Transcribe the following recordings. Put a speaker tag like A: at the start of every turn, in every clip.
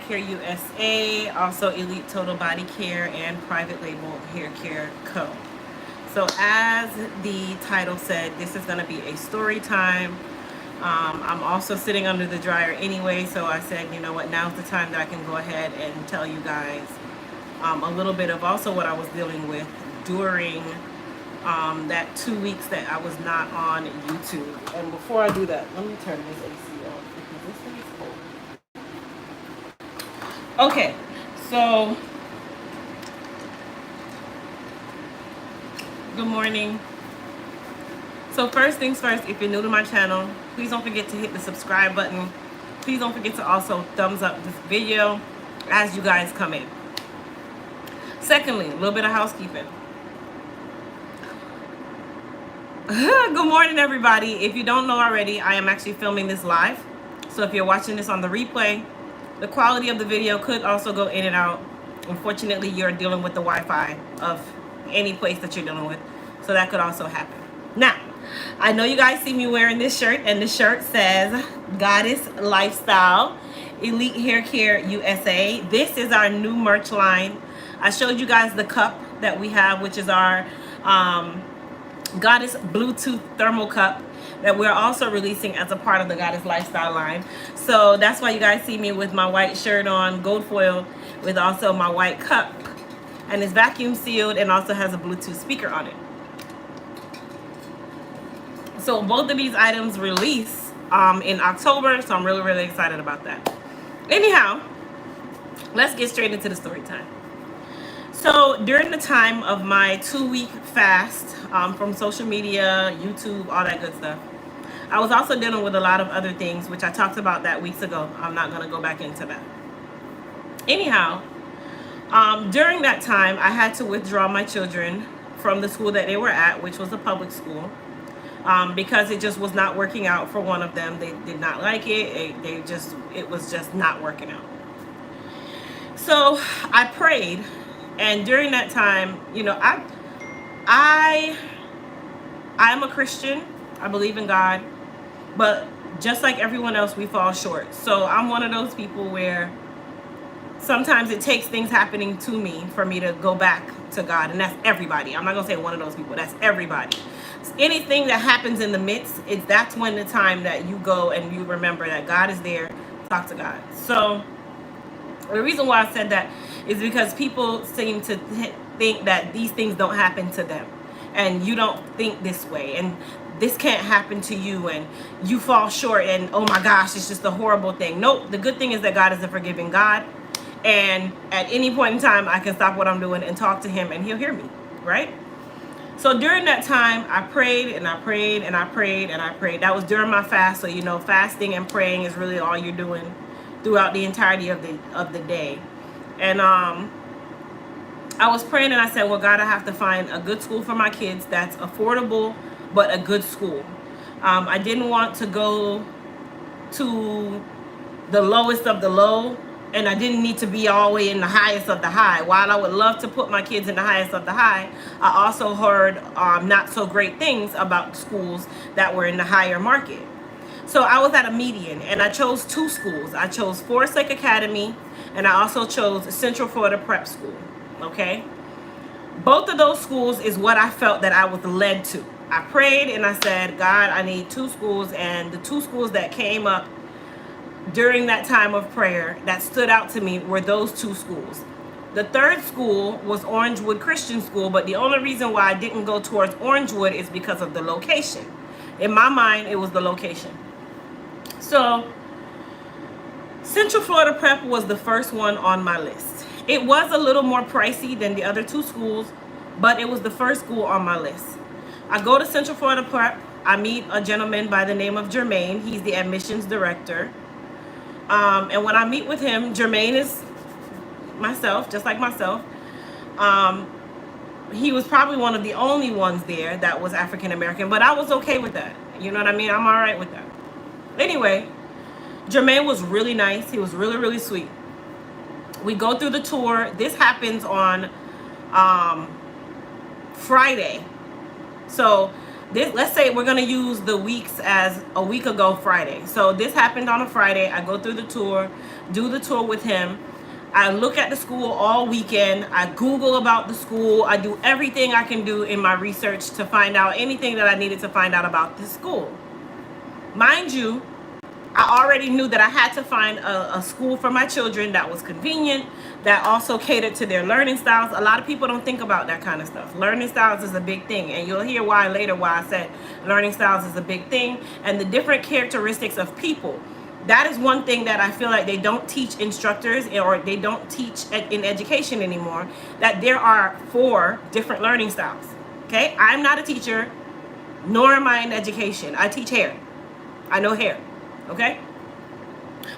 A: Care USA, also Elite Total Body Care, and Private Label Hair Care Co. So as the title said, this is going to be a story time. I'm also sitting under the dryer anyway, so I said, you know what, now's the time that I can go ahead and tell you guys a little bit of also what I was dealing with during that 2 weeks that I was not on YouTube. And before I do that, let me turn this AC off because this thing is cold. Okay, so good morning. So first things first, if you're new to my channel, please don't forget to hit the subscribe button. Please don't forget to also thumbs up this video as you guys come in. Secondly, a little bit of housekeeping. Good morning, everybody. If you don't know already, I am actually filming this live. So if you're watching this on the replay, the quality of the video could also go in and out. Unfortunately, you're dealing with the Wi-Fi of any place that you're dealing with. So that could also happen. Now, I know you guys see me wearing this shirt, and the shirt says Goddess Lifestyle, Elite Hair Care USA. This is our new merch line. I showed you guys the cup that we have, which is our Goddess Bluetooth thermal cup that we're also releasing as a part of the Goddess Lifestyle line. So that's why you guys see me with my white shirt on, gold foil, with also my white cup. And it's vacuum sealed and also has a Bluetooth speaker on it. So both of these items release in October, so I'm really, really excited about that. Anyhow, let's get straight into the story time. So during the time of my 2-week fast from social media, YouTube, all that good stuff, I was also dealing with a lot of other things, which I talked about that weeks ago. I'm not going to go back into that. Anyhow, during that time, I had to withdraw my children from the school that they were at, which was a public school, because it just was not working out for one of them. They did not like it. It was just not working out. So I prayed, and during that time, you know, I am a Christian. I believe in God, but just like everyone else, we fall short. So I'm one of those people where sometimes it takes things happening to me for me to go back to God, and that's everybody. I'm not gonna say one of those people. That's everybody. Anything that happens in the midst, that's when the time that you go and you remember that God is there. Talk to God. So the reason why I said that is because people seem to think that these things don't happen to them, and you don't think this way, and this can't happen to you, and you fall short, and oh my gosh, it's just a horrible thing. Nope. The good thing is that God is a forgiving God, and at any point in time, I can stop what I'm doing and talk to him, and he'll hear me, right? So during that time, I prayed and I prayed and I prayed and I prayed. That was during my fast. So, you know, fasting and praying is really all you're doing throughout the entirety of the day. And I was praying and I said, well, God, I have to find a good school for my kids that's affordable, but a good school. I didn't want to go to the lowest of the low, and I didn't need to be all the way in the highest of the high. While I would love to put my kids in the highest of the high, I also heard not so great things about schools that were in the higher market. So I was at a median, and I chose 2 schools. I chose Forest Lake Academy, and I also chose Central Florida Prep School, okay? Both of those schools is what I felt that I was led to. I prayed, and I said, God, I need 2 schools, and the 2 schools that came up during that time of prayer that stood out to me were those 2 schools. The third school was Orangewood Christian School, but the only reason why I didn't go towards Orangewood is because of the location. In my mind, it was the location. So Central Florida Prep was the first one on my list. It was a little more pricey than the other 2 schools, but it was the first school on my list. I go to Central Florida Prep. I meet a gentleman by the name of Jermaine. He's the admissions director. And when I meet with him, Jermaine is myself, just like myself. He was probably one of the only ones there that was African American, but I was okay with that. You know what I mean? I'm all right with that. Anyway, Jermaine was really nice. He was really, really sweet. We go through the tour. This happens on Friday. So let's say we're going to use the weeks as a week ago Friday. So this happened on a Friday. I go through the tour, do the tour with him. I look at the school all weekend. I Google about the school. I do everything I can do in my research to find out anything that I needed to find out about this school. Mind you, I already knew that I had to find a school for my children that was convenient, that also catered to their learning styles. A lot of people don't think about that kind of stuff. Learning styles is a big thing, and you'll hear why later, why I said learning styles is a big thing, and the different characteristics of people. That is one thing that I feel like they don't teach instructors, or they don't teach in education anymore, that there are 4 different learning styles. Okay, I'm not a teacher, nor am I in education. I teach hair. I know hair. Okay,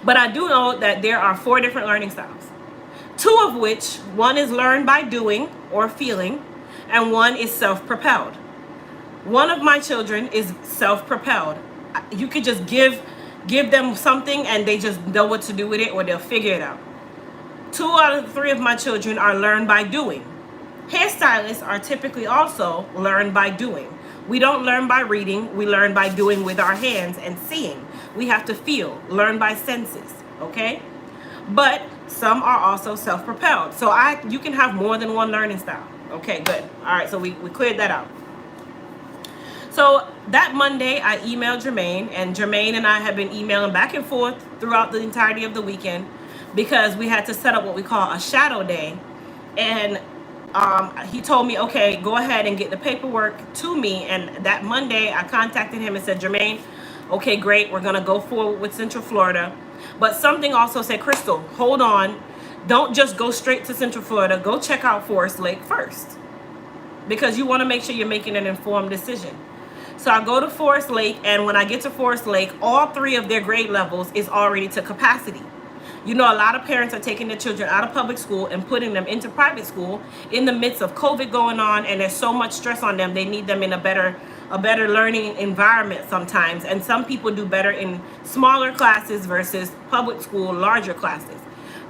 A: but I do know that there are 4 different learning styles, 2 of which, one is learned by doing or feeling, and one is self-propelled. One of my children is self-propelled. You could just give them something and they just know what to do with it, or they'll figure it out. 2 out of the 3 of my children are learned by doing. Hairstylists are typically also learned by doing. We don't learn by reading, we learn by doing with our hands and seeing. We have to feel, learn by senses, okay? But some are also self-propelled. So you can have more than one learning style. Okay, good. All right, so we cleared that out. So that Monday, I emailed Jermaine, and Jermaine and I have been emailing back and forth throughout the entirety of the weekend, because we had to set up what we call a shadow day. And he told me, okay, go ahead and get the paperwork to me. And that Monday, I contacted him and said, Jermaine, okay, great, we're going to go forward with Central Florida. But something also said, Crystal, hold on. Don't just go straight to Central Florida. Go check out Forest Lake first, because you want to make sure you're making an informed decision. So I go to Forest Lake, and when I get to Forest Lake, all 3 of their grade levels is already to capacity. You know, a lot of parents are taking their children out of public school and putting them into private school in the midst of COVID going on, and there's so much stress on them. They need them in a better learning environment sometimes. And some people do better in smaller classes versus public school larger classes.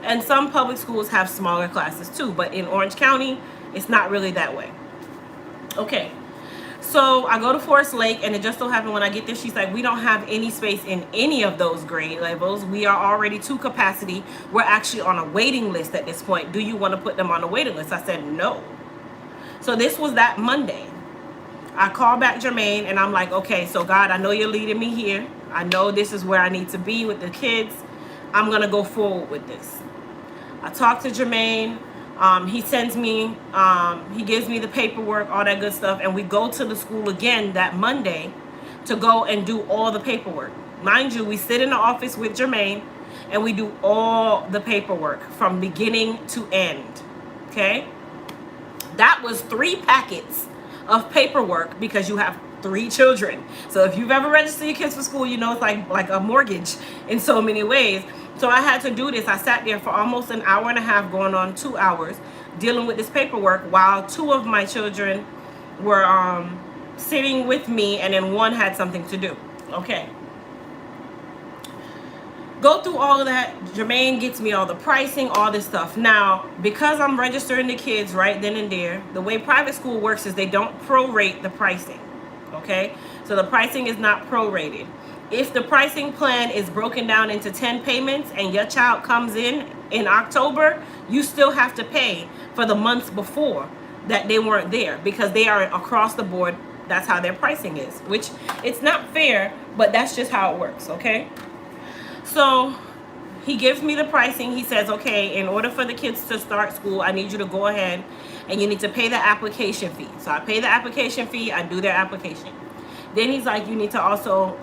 A: And some public schools have smaller classes too, but in Orange County, it's not really that way. Okay. So I go to Forest Lake, and it just so happened when I get there, she's like, we don't have any space in any of those grade levels. We are already to capacity. We're actually on a waiting list at this point. Do you want to put them on a waiting list? I said, no. So this was that Monday. I call back Jermaine, and I'm like, okay, so God, I know you're leading me here. I know this is where I need to be with the kids. I'm going to go forward with this. I talk to Jermaine. He sends me, he gives me the paperwork, all that good stuff. And we go to the school again that Monday to go and do all the paperwork. Mind you, we sit in the office with Jermaine, and we do all the paperwork from beginning to end. Okay. That was 3 packets of paperwork, because you have 3 children. So if you've ever registered your kids for school, you know it's like a mortgage in so many ways. So I had to do this. I sat there for almost an hour and a half, going on 2 hours, dealing with this paperwork, while 2 of my children were sitting with me, and then 1 had something to do. Okay. Go through all of that. Jermaine gets me all the pricing, all this stuff. Now, because I'm registering the kids right then and there, the way private school works is they don't prorate the pricing. Okay? So the pricing is not prorated. If the pricing plan is broken down into 10 payments and your child comes in October, you still have to pay for the months before that they weren't there, because they are across the board. That's how their pricing is, which it's not fair, but that's just how it works, okay? So he gives me the pricing. He says, okay, in order for the kids to start school, I need you to go ahead and you need to pay the application fee. So I pay the application fee, I do their application. Then he's like, you need to also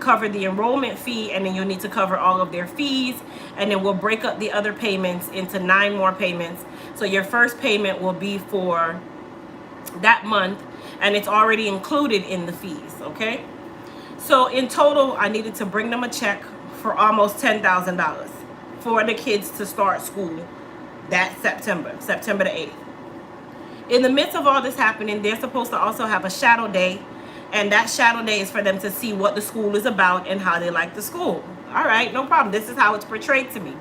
A: cover the enrollment fee, and then you'll need to cover all of their fees, and then we'll break up the other payments into 9 more payments. So your first payment will be for that month, and it's already included in the fees, okay? So in total, I needed to bring them a check for almost $10,000 for the kids to start school that September the 8th. In the midst of all this happening, they're supposed to also have a shadow day. And that shadow day is for them to see what the school is about and how they like the school. All right, no problem. This is how it's portrayed to me.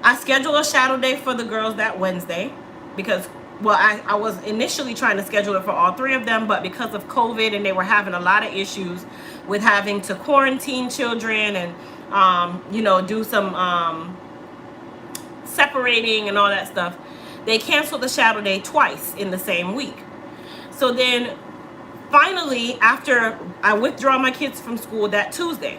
A: I schedule a shadow day for the girls that Wednesday, because well, I was initially trying to schedule it for all three of them, but because of COVID and they were having a lot of issues with having to quarantine children and, do some separating and all that stuff, they canceled the shadow day twice in the same week. So then finally, after I withdraw my kids from school that Tuesday,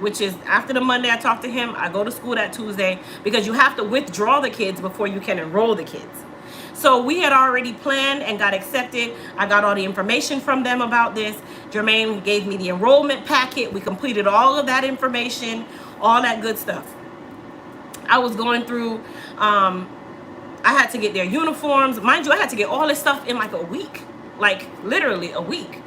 A: which is after the Monday I talk to him, I go to school that Tuesday, because you have to withdraw the kids before you can enroll the kids. So we had already planned and got accepted. I got all the information from them about this. Jermaine gave me the enrollment packet. We completed all of that information, all that good stuff. I was going through, I had to get their uniforms. Mind you, I had to get all this stuff in like a week, like literally a week.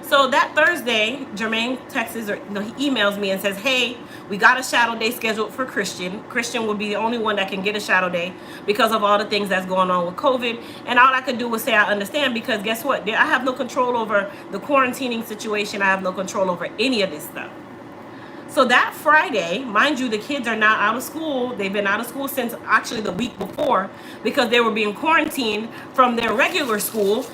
A: So that Thursday, Jermaine texts or he emails me and says, hey, we got a shadow day scheduled for Christian. Christian will be the only one that can get a shadow day because of all the things that's going on with COVID. And all I could do was say I understand, because guess what? I have no control over the quarantining situation. I have no control over any of this stuff. So that Friday, mind you, the kids are now out of school. They've been out of school since actually the week before, because they were being quarantined from their regular school.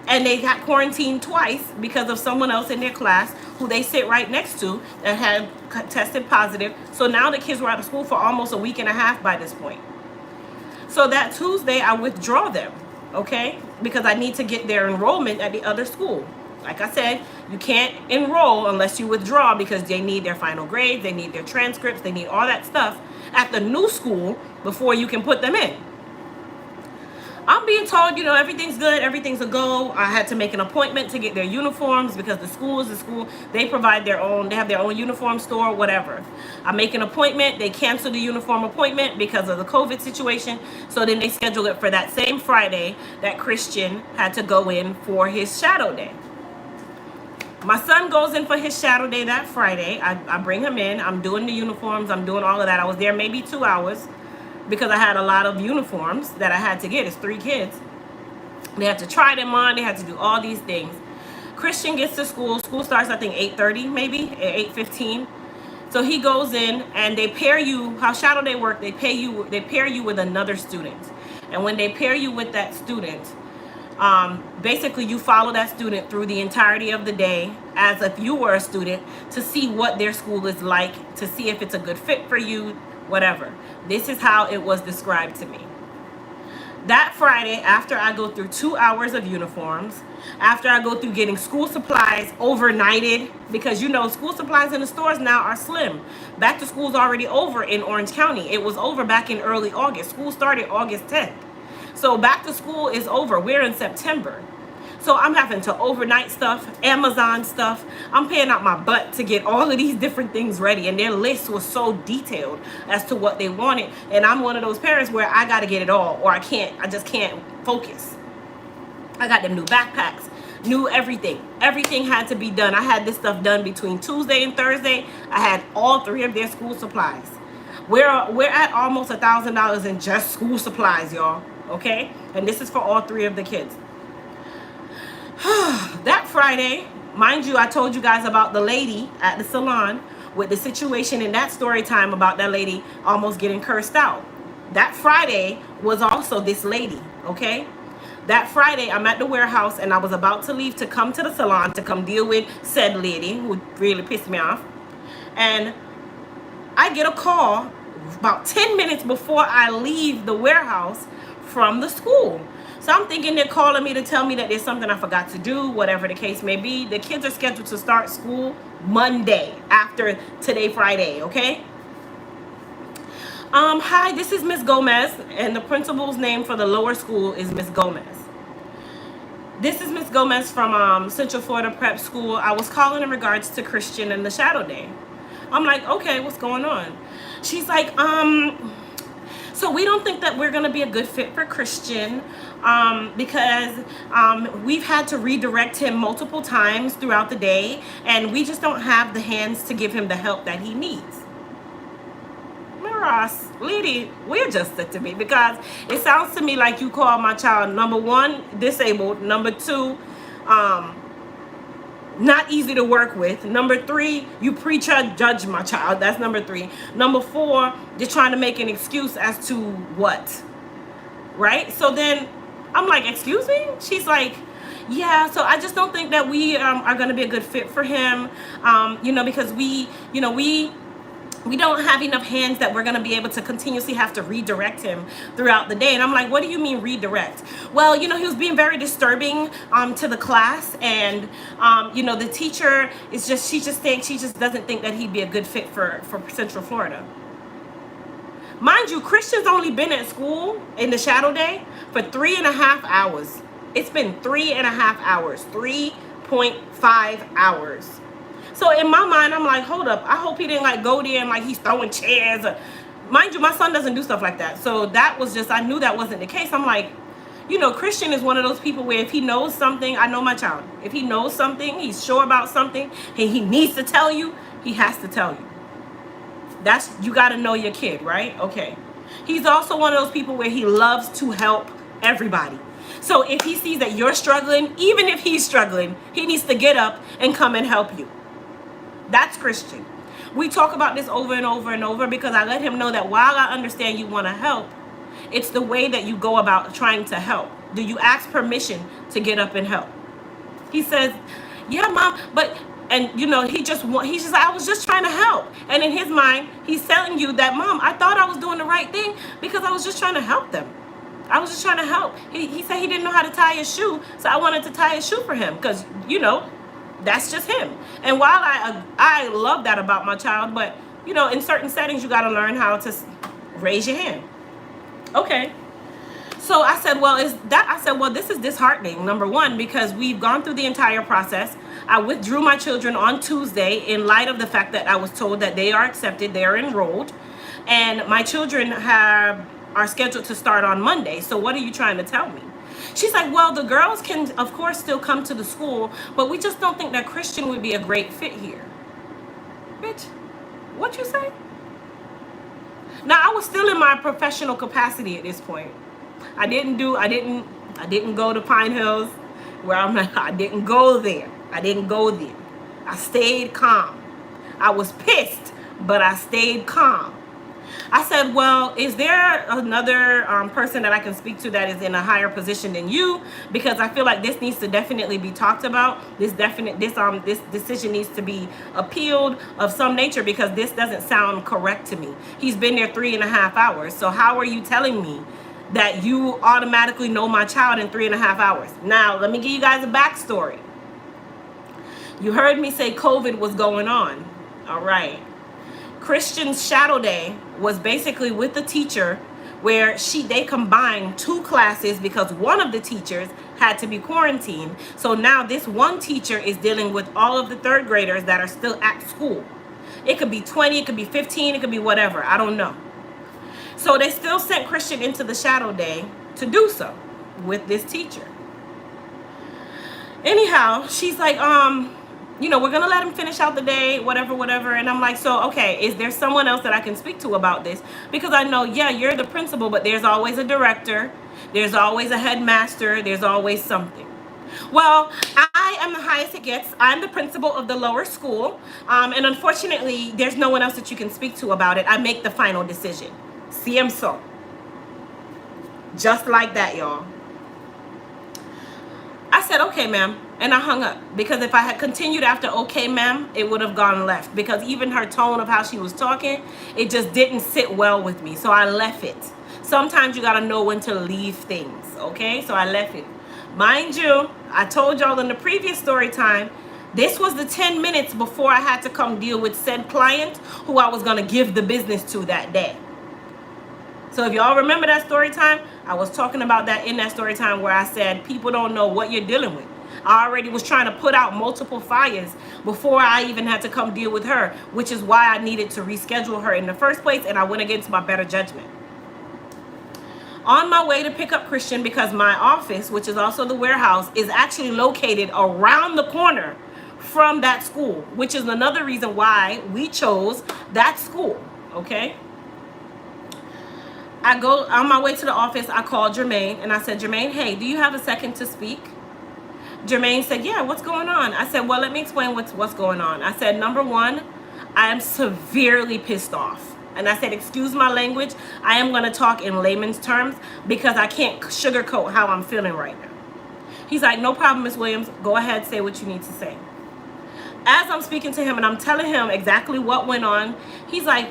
A: And they got quarantined twice because of someone else in their class who they sit right next to that had tested positive. So now the kids were out of school for almost a week and a half by this point. So that Tuesday, I withdraw them, okay? Because I need to get their enrollment at the other school. Like I said, you can't enroll unless you withdraw, because they need their final grades, they need their transcripts, they need all that stuff at the new school before you can put them in. I'm being told, everything's good, everything's a go. I had to make an appointment to get their uniforms, because the school is the school. They provide their own, they have their own uniform store, whatever. I make an appointment. They cancel the uniform appointment because of the COVID situation. So then they schedule it for that same Friday that Christian had to go in for his shadow day. My son goes in for his shadow day that Friday. I bring him in. I'm doing the uniforms. I'm doing all of that. I was there maybe 2 hours, because I had a lot of uniforms that I had to get. It's 3 kids. They had to try them on. They had to do all these things. Christian gets to school. School starts, I think, 8:30 maybe, at 8:15. So he goes in, and they pair you, how shadow day work, they pair you with another student. And when they pair you with that student, basically you follow that student through the entirety of the day as if you were a student, to see what their school is like, to see if it's a good fit for you, whatever. This is how it was described to me. That Friday, after I go through 2 hours of uniforms, after I go through getting school supplies overnighted, because school supplies in the stores now are slim. Back to school's already over in Orange County. It was over back in early August. School started August 10th. So back to school is over. We're in September. So I'm having to overnight stuff, Amazon stuff. I'm paying out my butt to get all of these different things ready. And their list was so detailed as to what they wanted. And I'm one of those parents where I got to get it all, or I just can't focus. I got them new backpacks, new everything. Everything had to be done. I had this stuff done between Tuesday and Thursday. I had all 3 of their school supplies. We're at almost $1,000 in just school supplies, y'all. Okay? And this is for all 3 of the kids. That Friday, mind you, I told you guys about the lady at the salon with the situation in that story time about that lady almost getting cursed out. That Friday was also this lady, okay? That Friday, I'm at the warehouse, and I was about to leave to come to the salon to come deal with said lady who really pissed me off. And I get a call about 10 minutes before I leave the warehouse from the school. So I'm thinking they're calling me to tell me that there's something I forgot to do, whatever the case may be. The kids are scheduled to start school Monday after today, Friday, okay? Hi, this is Miss Gomez, and the principal's name for the lower school is Miss Gomez. This is Miss Gomez from Central Florida Prep School. I was calling in regards to Christian and the shadow day. I'm like, okay, what's going on? She's like, so we don't think that we're going to be a good fit for Christian because we've had to redirect him multiple times throughout the day, and we just don't have the hands to give him the help that he needs. Ross, lady, readjust it to me, because it sounds to me like you call my child, number 1, disabled, number 2, not easy to work with, number 3, you prejudge my child, that's number 3, number 4, you're trying to make an excuse as to what, right? So then I'm like, excuse me? She's like, yeah, so I just don't think that we are going to be a good fit for him, because we don't have enough hands that we're going to be able to continuously have to redirect him throughout the day. And I'm like, what do you mean redirect? Well, he was being very disturbing to the class. And, the teacher is she just doesn't think that he'd be a good fit for Central Florida. Mind you, Christian's only been at school in the shadow day for 3.5 hours. It's been 3.5 hours, 3.5 hours. So in my mind, I'm like, hold up. I hope he didn't go there and he's throwing chairs. Mind you, my son doesn't do stuff like that. So that was I knew that wasn't the case. I'm like, Christian is one of those people where if he knows something, I know my child. If he knows something, he's sure about something, and he needs to tell you, he has to tell you. You got to know your kid, right? Okay. He's also one of those people where he loves to help everybody. So if he sees that you're struggling, even if he's struggling, he needs to get up and come and help you. That's Christian. We talk about this over and over and over because I let him know that while I understand you want to help, it's the way that you go about trying to help. Do you ask permission to get up and help? He says, yeah, Mom, but, and he's just like, I was just trying to help. And in his mind, he's telling you that, Mom, I thought I was doing the right thing because I was just trying to help them. I was just trying to help. He said he didn't know how to tie his shoe, so I wanted to tie his shoe for him because, that's just him. And while I love that about my child, but, in certain settings, you got to learn how to raise your hand. Okay. So I said, well, this is disheartening, number one, because we've gone through the entire process. I withdrew my children on Tuesday in light of the fact that I was told that they are accepted, they are enrolled, and my children are scheduled to start on Monday. So what are you trying to tell me? She's like, well, the girls can, of course, still come to the school, but we just don't think that Christian would be a great fit here. Bitch, what you say? Now, I was still in my professional capacity at this point. I didn't go to Pine Hills where I'm like, I didn't go there. I stayed calm. I was pissed, but I stayed calm. I said, well, is there another person that I can speak to that is in a higher position than you? Because I feel like this needs to definitely be talked about. This decision needs to be appealed of some nature because this doesn't sound correct to me. He's been there 3.5 hours. So how are you telling me that you automatically know my child in 3.5 hours? Now, let me give you guys a backstory. You heard me say COVID was going on. All right. Christian's shadow day was basically with the teacher where they combined 2 classes because one of the teachers had to be quarantined. So now this one teacher is dealing with all of the 3rd graders that are still at school. It could be 20, it could be 15, it could be whatever. I don't know. So they still sent Christian into the shadow day to do so with this teacher. Anyhow, she's like, we're going to let him finish out the day, whatever. And I'm like, so, okay, is there someone else that I can speak to about this? Because I know, yeah, you're the principal, but there's always a director. There's always a headmaster. There's always something. Well, I am the highest it gets. I'm the principal of the lower school. And unfortunately, there's no one else that you can speak to about it. I make the final decision. So. Just like that, y'all. I said, okay, ma'am. And I hung up because if I had continued after okay, ma'am, it would have gone left because even her tone of how she was talking, it just didn't sit well with me. So I left it. Sometimes you got to know when to leave things. Okay. So I left it. Mind you, I told y'all in the previous story time, this was the 10 minutes before I had to come deal with said client who I was going to give the business to that day. So if y'all remember that story time, I was talking about that in that story time where I said people don't know what you're dealing with. I already was trying to put out multiple fires before I even had to come deal with her, which is why I needed to reschedule her in the first place, and I went against my better judgment. On my way to pick up Christian, because my office, which is also the warehouse, is actually located around the corner from that school, which is another reason why we chose that school, okay? I go on my way to the office, I called Jermaine, and I said, Jermaine, hey, do you have a second to speak? Jermaine said, yeah, what's going on? I said, well, let me explain what's going on. I said, number one, I am severely pissed off. And I said, excuse my language. I am going to talk in layman's terms because I can't sugarcoat how I'm feeling right now. He's like, no problem, Miss Williams. Go ahead, say what you need to say. As I'm speaking to him and I'm telling him exactly what went on, he's like,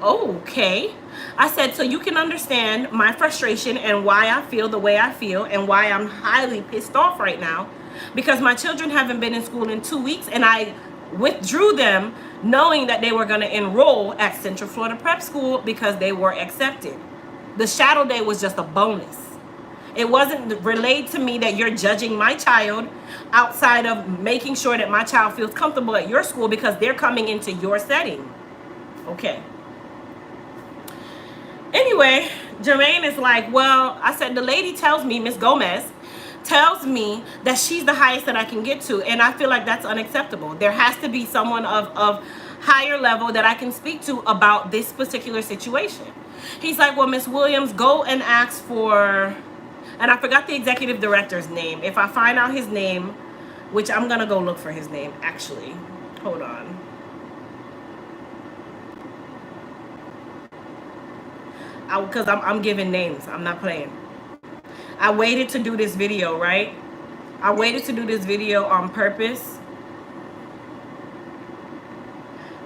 A: oh, okay. I said, so you can understand my frustration and why I feel the way I feel and why I'm highly pissed off right now, because my children haven't been in school in 2 weeks, and I withdrew them knowing that they were going to enroll at Central Florida Prep School because they were accepted. The shadow day was just a bonus. It wasn't relayed to me that you're judging my child outside of making sure that my child feels comfortable at your school because they're coming into your setting. Okay. Anyway, Jermaine is like, well, I said, the lady tells me, Miss Gomez tells me that she's the highest that I can get to, and I feel like that's unacceptable. There has to be someone of higher level that I can speak to about this particular situation. He's like, well, Miss Williams, go and ask for, and I forgot the executive director's name. If I find out his name, which I'm gonna go look for his name actually. Hold on. Because I'm giving names. I'm not playing. I waited to do this video, right? I waited to do this video on purpose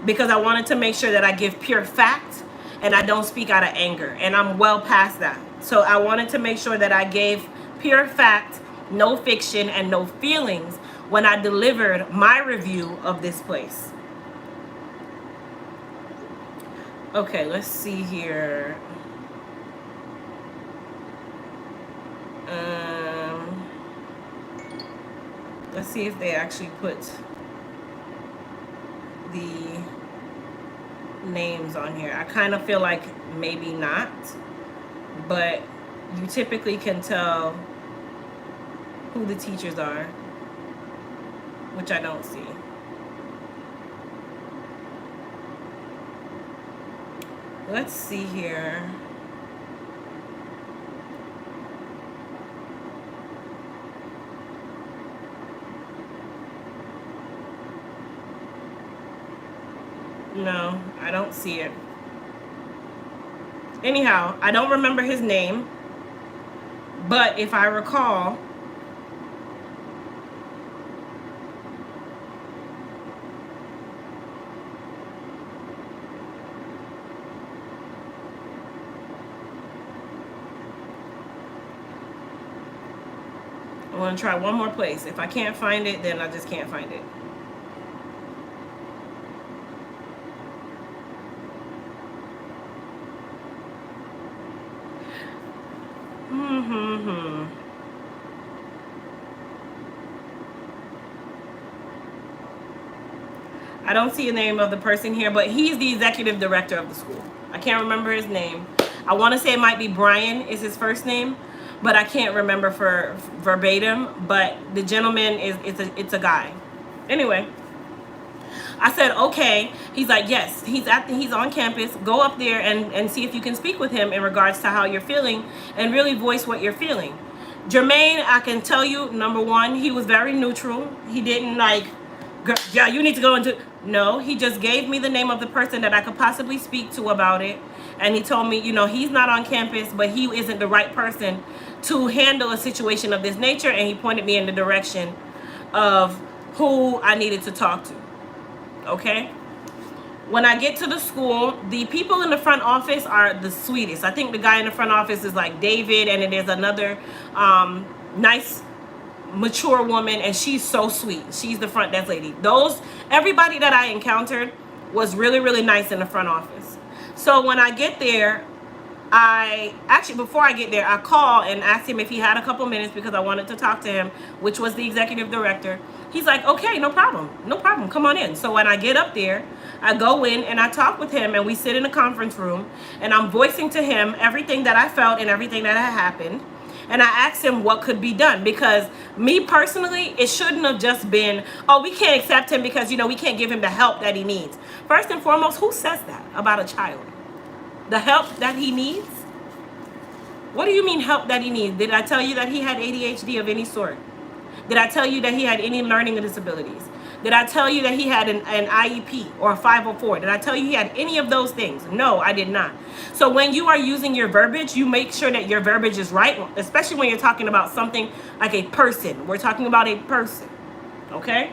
A: because I wanted to make sure that I give pure fact and I don't speak out of anger. And I'm well past that. So I wanted to make sure that I gave pure fact, no fiction, and no feelings when I delivered my review of this place. Okay, let's see here. Let's see if they actually put the names on here. I kind of feel like maybe not, but you typically can tell who the teachers are, which I don't see. Let's see here. No, I don't see it. Anyhow, I don't remember his name, but if I recall, I'm going to try one more place. If I can't find it, then I just can't find it. I don't see the name of the person here, but he's the executive director of the school. I can't remember his name. I want to say it might be Brian is his first name, but I can't remember for verbatim. But the gentleman it's a guy. Anyway, I said, okay. He's like, yes, he's on campus. Go up there and see if you can speak with him in regards to how you're feeling and really voice what you're feeling. Jermaine, I can tell you, number one, he was very neutral. He didn't like, yeah, you need to go into, no, he just gave me the name of the person that I could possibly speak to about it. And he told me, you know, he's not on campus, but he isn't the right person to handle a situation of this nature. And he pointed me in the direction of who I needed to talk to. Okay? When I get to the school, the people in the front office are the sweetest. I think the guy in the front office is like David, and then there's another nice, mature woman, and she's so sweet. She's the front desk lady. Everybody that I encountered was really, really nice in the front office. So when I get there, before I get there, I call and asked him if he had a couple minutes because I wanted to talk to him, which was the executive director. He's like, okay, no problem, come on in. So when I get up there, I go in and I talk with him, and we sit in a conference room, and I'm voicing to him everything that I felt and everything that had happened. And I asked him what could be done, because me personally, it shouldn't have just been, oh, we can't accept him because, you know, we can't give him the help that he needs. First and foremost, who says that about a child? The help that he needs? What do you mean help that he needs? Did I tell you that he had ADHD of any sort? Did I tell you that he had any learning disabilities? Did I tell you that he had an IEP or a 504? Did I tell you he had any of those things? No, I did not. So when you are using your verbiage, you make sure that your verbiage is right, especially when you're talking about something like a person. We're talking about a person. Okay?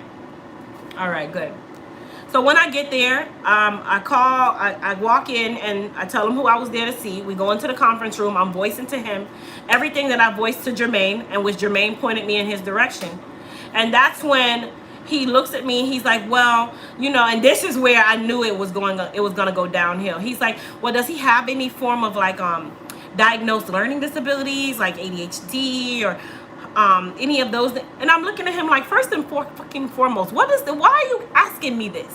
A: All right, good. So when I get there, I walk in and I tell him who I was there to see. We go into the conference room. I'm voicing to him everything that I voiced to Jermaine, and which Jermaine pointed me in his direction. And that's when he looks at me. He's like, well, you know, and this is where I knew it was going to go downhill. He's like, well, does he have any form of like diagnosed learning disabilities, like ADHD or any of those? And I'm looking at him like, first and foremost, why are you asking me this?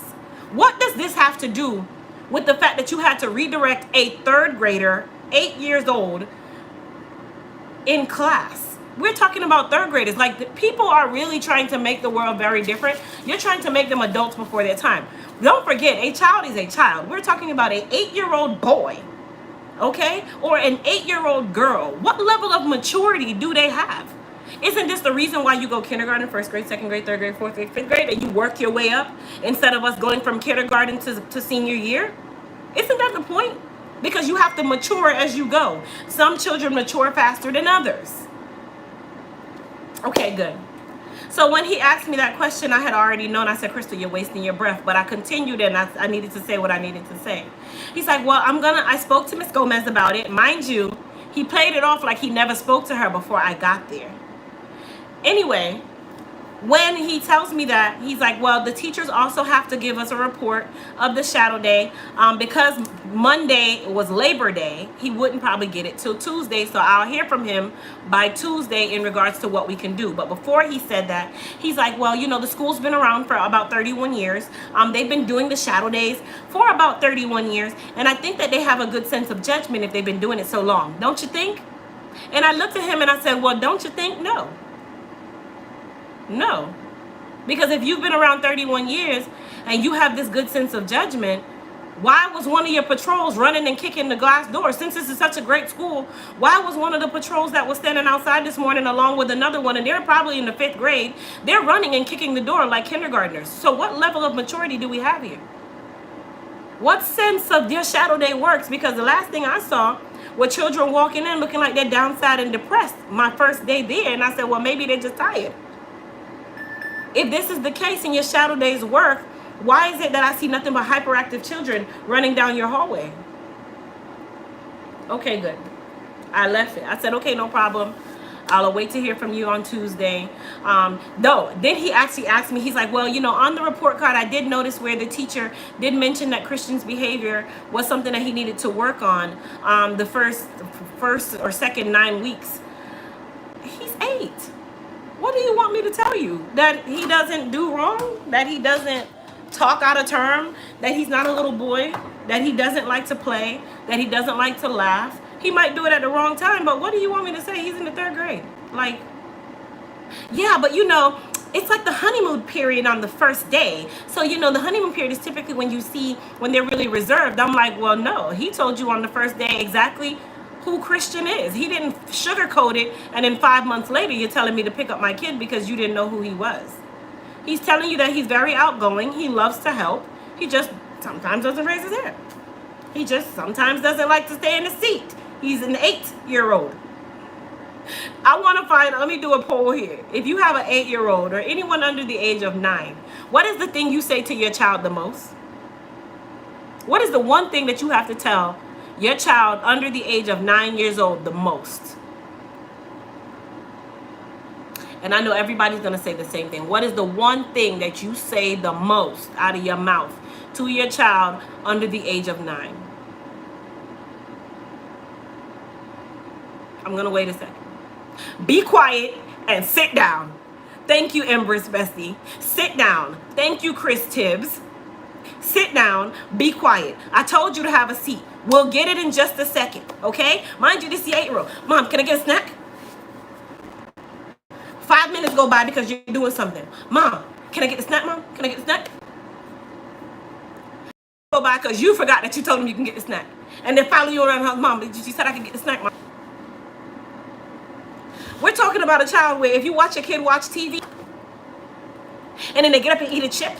A: What does this have to do with the fact that you had to redirect a third grader, 8 years old, in class? We're talking about third graders. Like, the people are really trying to make the world very different. You're trying to make them adults before their time. Don't forget, a child is a child. We're talking about an 8-year-old boy, okay? Or an 8-year-old girl. What level of maturity do they have? Isn't this the reason why you go kindergarten, first grade, second grade, third grade, fourth grade, fifth grade, and you work your way up instead of us going from kindergarten to senior year? Isn't that the point? Because you have to mature as you go. Some children mature faster than others. Okay, good. So when he asked me that question, I had already known. I said, Crystal, you're wasting your breath. But I continued, and I needed to say what I needed to say. He's like, well, I spoke to Miss Gomez about it. Mind you, he played it off like he never spoke to her before I got there. Anyway, when he tells me that, he's like, well, the teachers also have to give us a report of the shadow day. Because Monday was Labor Day, he wouldn't probably get it till Tuesday. So I'll hear from him by Tuesday in regards to what we can do. But before he said that, he's like, well, you know, the school's been around for about 31 years. They've been doing the shadow days for about 31 years. And I think that they have a good sense of judgment if they've been doing it so long. Don't you think? And I looked at him and I said, well, don't you think? No. No, because if you've been around 31 years and you have this good sense of judgment, why was one of your patrols running and kicking the glass door? Since this is such a great school, why was one of the patrols that was standing outside this morning along with another one, and they're probably in the 5th grade, they're running and kicking the door like kindergartners? So what level of maturity do we have here? What sense of your shadow day works? Because the last thing I saw were children walking in looking like they're downside and depressed my first day there, and I said, well, maybe they're just tired. If this is the case and your shadow days work, why is it that I see nothing but hyperactive children running down your hallway? Okay, good. I left it. I said, okay, no problem. I'll wait to hear from you on Tuesday. No, then he actually asked me, he's like, well, you know, on the report card, I did notice where the teacher did mention that Christian's behavior was something that he needed to work on the first or second 9 weeks. He's 8. What do you want me to tell you? That he doesn't do wrong? That he doesn't talk out of term? That he's not a little boy? That he doesn't like to play? That he doesn't like to laugh? He might do it at the wrong time, but what do you want me to say? He's in the 3rd grade. Like, yeah, but you know, it's like the honeymoon period on the first day. So, you know, the honeymoon period is typically when they're really reserved. I'm like, well, no, he told you on the first day exactly who Christian is. He didn't sugarcoat it, and then 5 months later you're telling me to pick up my kid because you didn't know who he was. He's telling you that he's very outgoing. He loves to help. He just sometimes doesn't raise his hand. He just sometimes doesn't like to stay in the seat. He's an 8-year-old. Let me do a poll here. If you have an 8-year-old or anyone under the age of 9, what is the thing you say to your child the most? What is the one thing that you have to tell your child under the age of 9 years old the most? And I know everybody's going to say the same thing. What is the one thing that you say the most out of your mouth to your child under the age of 9? I'm going to wait a second. Be quiet and sit down. Thank you, Empress Bestie. Sit down. Thank you, Chris Tibbs. Sit down. Be quiet. I told you to have a seat. We'll get it in just a second, okay? Mind you, this is the 8-year-old. Mom, can I get a snack? 5 minutes go by because you're doing something. Mom, can I get the snack, Mom? Can I get the snack? Go by because you forgot that you told him you can get the snack. And then follow you around the house. Mom, you said I could get the snack, Mom. We're talking about a child where if you watch a kid watch TV, And then they get up and eat a chip.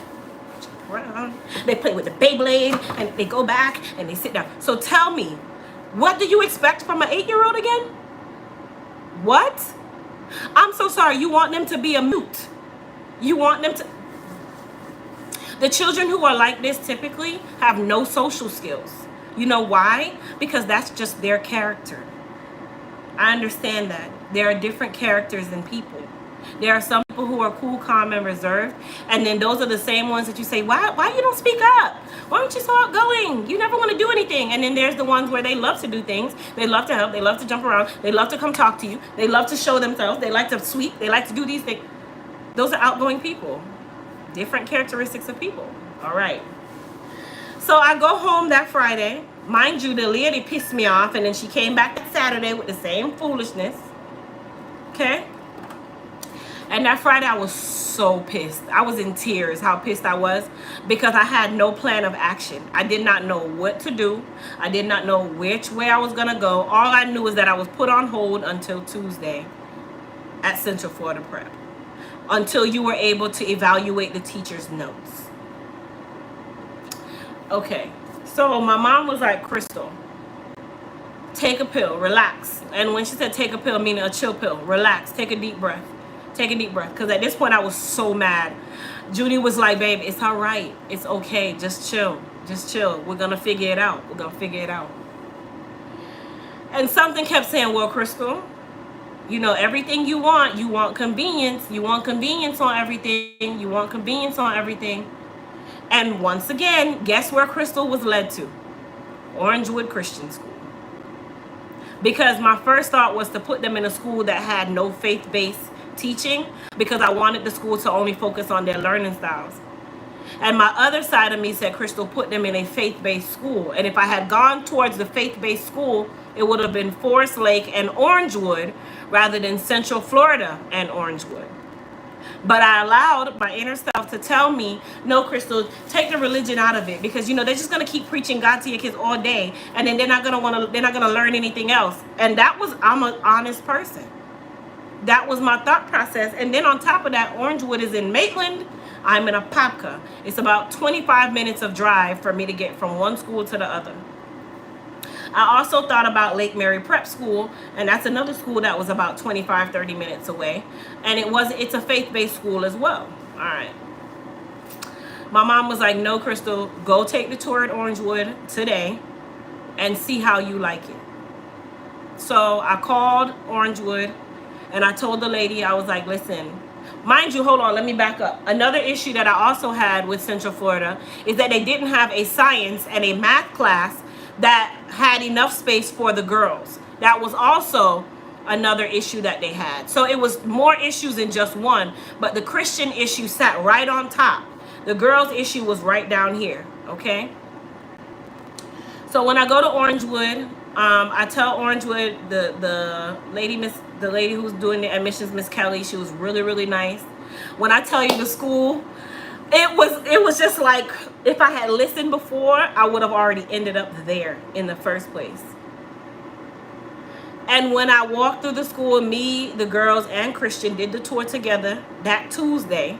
A: They play with the Beyblade, and they go back and they sit down. So tell me, what do you expect from an 8-year-old again? What? I'm so sorry. You want them to be a mute. You want them to... The children who are like this typically have no social skills. You know why? Because that's just their character. I understand that. There are different characters in people. There are some people who are cool, calm, and reserved. And then those are the same ones that you say, why you don't speak up? Why aren't you so outgoing? You never want to do anything. And then there's the ones where they love to do things. They love to help. They love to jump around. They love to come talk to you. They love to show themselves. They like to sweep. They like to do these things. Those are outgoing people. Different characteristics of people. All right. So I go home that Friday. Mind you, the lady pissed me off. And then she came back that Saturday with the same foolishness. Okay? And that Friday, I was so pissed. I was in tears how pissed I was because I had no plan of action. I did not know what to do. I did not know which way I was going to go. All I knew is that I was put on hold until Tuesday at Central Florida Prep, until you were able to evaluate the teacher's notes. Okay, so my mom was like, Crystal, take a pill, relax. And when she said take a pill, meaning a chill pill, relax, take a deep breath. Take a deep breath. Because at this point, I was so mad. Judy was like, babe, it's all right. It's okay. Just chill. Just chill. We're going to figure it out. We're going to figure it out. And something kept saying, well, Crystal, you know, everything you want convenience. You want convenience on everything. You want convenience on everything. And once again, guess where Crystal was led to? Orangewood Christian School. Because my first thought was to put them in a school that had no faith-based teaching, because I wanted the school to only focus on their learning styles. And my other side of me said, Crystal, put them in a faith-based school. And if I had gone towards the faith-based school, it would have been Forest Lake and Orangewood rather than Central Florida and Orangewood. But I allowed my inner self to tell me, no, Crystal, take the religion out of it, because, you know, they're just going to keep preaching God to your kids all day, and then they're not going to learn anything else. And I'm an honest person. That was my thought process. And then on top of that, Orangewood is in Maitland. I'm in Apopka. It's about 25 minutes of drive for me to get from one school to the other. I also thought about Lake Mary Prep School, and that's another school that was about 25, 30 minutes away. And it's a faith-based school as well. All right. My mom was like, no, Crystal, go take the tour at Orangewood today and see how you like it. So I called Orangewood. And I told the lady, I was like, listen, mind you, hold on, let me back up. Another issue that I also had with Central Florida is that they didn't have a science and a math class that had enough space for the girls. That was also another issue that they had. So it was more issues than just one, but the Christian issue sat right on top. The girls' issue was right down here, okay? So when I go to Orangewood, I tell Orangewood, the lady who's doing the admissions, Miss Kelly, she was really, really nice. When I tell you the school, it was just like, if I had listened before, I would have already ended up there in the first place. And when I walked through the school, me, the girls, and Christian did the tour together that Tuesday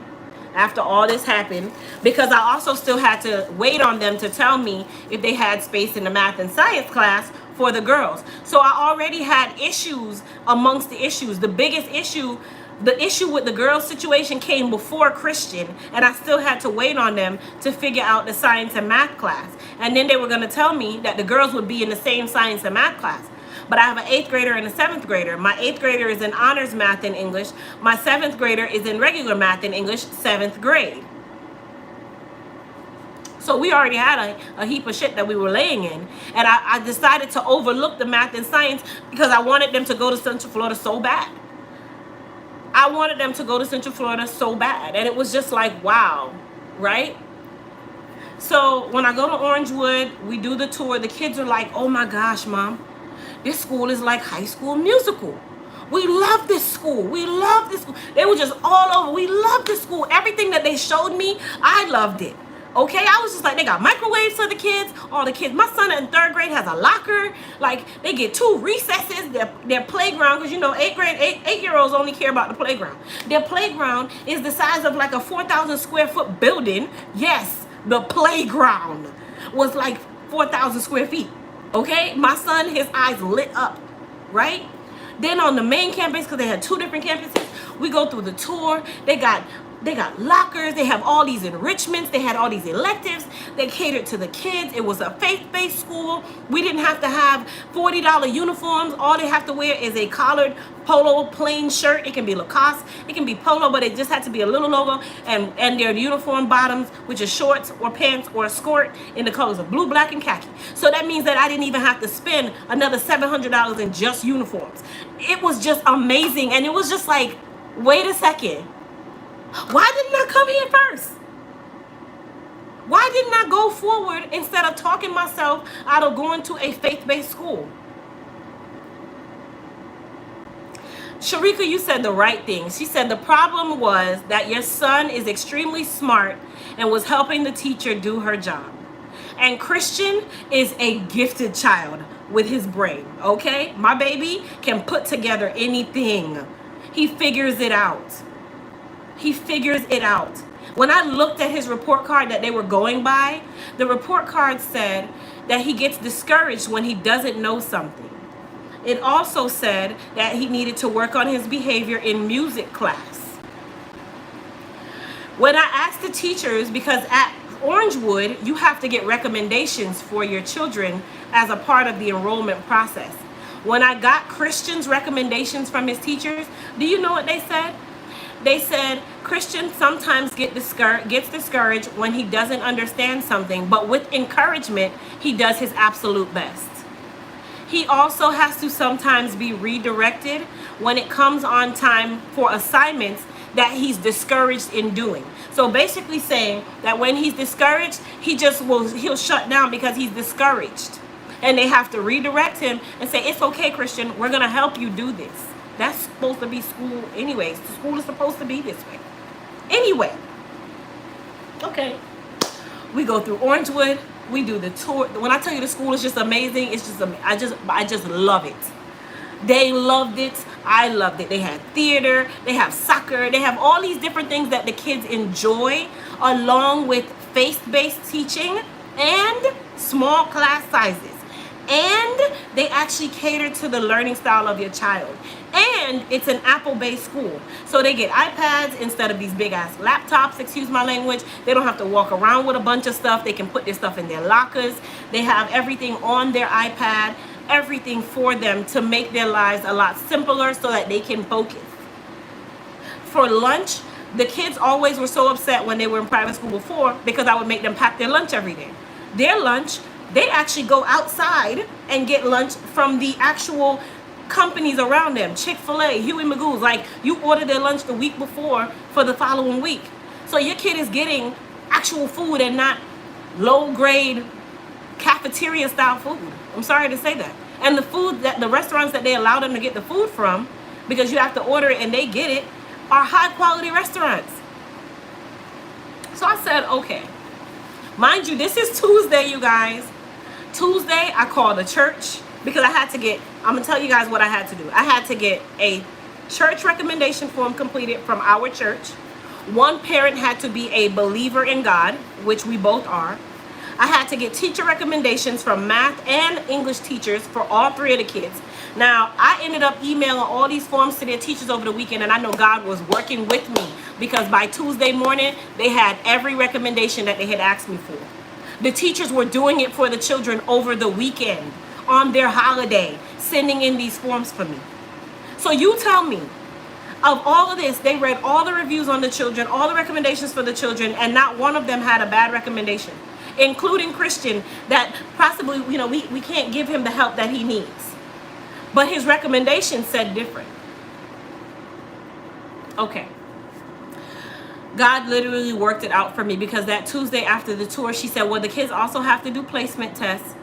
A: after all this happened, because I also still had to wait on them to tell me if they had space in the math and science class for the girls. So I already had issues amongst the issues. The biggest issue, the issue with the girls situation came before Christian, and I still had to wait on them to figure out the science and math class. And then they were going to tell me that the girls would be in the same science and math class. But I have an 8th grader and a 7th grader. My 8th grader is in honors math and English. My 7th grader is in regular math and English, 7th grade. So we already had a heap of shit that we were laying in. And I decided to overlook the math and science because I wanted them to go to Central Florida so bad. I wanted them to go to Central Florida so bad. And it was just like, wow, right? So when I go to Orangewood, we do the tour. The kids are like, oh my gosh, Mom, this school is like High School Musical. We love this school. We love this school. They were just all over. We love this school. Everything that they showed me, I loved it. Okay, I was just like, they got microwaves for the kids. All the kids, my son in 3rd grade has a locker. Like, they get 2 recesses. Their playground, because you know, 8-year-olds only care about the playground. Their playground is the size of like a 4,000 square foot building. Yes, the playground was like 4,000 square feet. Okay, my son, his eyes lit up, right? Then on the main campus, because they had 2 different campuses, we go through the tour. They got lockers. They have all these enrichments. They had all these electives. They catered to the kids. It was a faith-based school. We didn't have to have $40 uniforms. All they have to wear is a collared polo plain shirt. It can be Lacoste. It can be polo, but it just had to be a little logo, and their uniform bottoms, which is shorts or pants or a skirt in the colors of blue, black, and khaki. So that means that I didn't even have to spend another $700 in just uniforms. It was just amazing, and it was just like, wait a second. Why didn't I come here first? Why didn't I go forward instead of talking myself out of going to a faith-based school? Sharika, you said the right thing. She said the problem was that your son is extremely smart and was helping the teacher do her job. And Christian is a gifted child with his brain, okay? My baby can put together anything. He figures it out. He figures it out. When I looked at his report card that they were going by, the report card said that he gets discouraged when he doesn't know something. It also said that he needed to work on his behavior in music class. When I asked the teachers, because at Orangewood, you have to get recommendations for your children as a part of the enrollment process. When I got Christian's recommendations from his teachers, do you know what they said? They said, Christian sometimes gets discouraged when he doesn't understand something, but with encouragement, he does his absolute best. He also has to sometimes be redirected when it comes on time for assignments that he's discouraged in doing. So basically saying that when he's discouraged, he'll shut down because he's discouraged. And they have to redirect him and say, it's okay, Christian, we're going to help you do this. That's supposed to be school anyways. The school is supposed to be this way. Anyway. Okay. We go through Orangewood. We do the tour. When I tell you the school is just amazing, it's just, I just love it. They loved it. I loved it. They had theater. They have soccer. They have all these different things that the kids enjoy, along with faith-based teaching and small class sizes. And they actually cater to the learning style of your child. And it's an Apple-based school. So they get iPads instead of these big-ass laptops, excuse my language. They don't have to walk around with a bunch of stuff. They can put their stuff in their lockers. They have everything on their iPad, everything for them to make their lives a lot simpler so that they can focus. For lunch, the kids always were so upset when they were in private school before because I would make them pack their lunch every day. Their lunch, they actually go outside and get lunch from the actual companies around them. Chick-fil-A, Huey Magoo's. Like, you order their lunch the week before for the following week. So your kid is getting actual food and not low-grade cafeteria-style food. I'm sorry to say that. And the food that the restaurants that they allow them to get the food from, because you have to order it and they get it, are high-quality restaurants. So I said, okay. Mind you, this is Tuesday, you guys. Tuesday, I called the church because I had to get, I'm going to tell you guys what I had to do. I had to get a church recommendation form completed from our church. One parent had to be a believer in God, which we both are. I had to get teacher recommendations from math and English teachers for all 3 of the kids. Now, I ended up emailing all these forms to their teachers over the weekend, and I know God was working with me because by Tuesday morning, they had every recommendation that they had asked me for. The teachers were doing it for the children over the weekend, on their holiday, sending in these forms for me. So you tell me, of all of this, they read all the reviews on the children, all the recommendations for the children, and not one of them had a bad recommendation, including Christian, that possibly, you know, we can't give him the help that he needs. But his recommendation said different. Okay. God literally worked it out for me because that Tuesday after the tour, she said, well, the kids also have to do placement tests.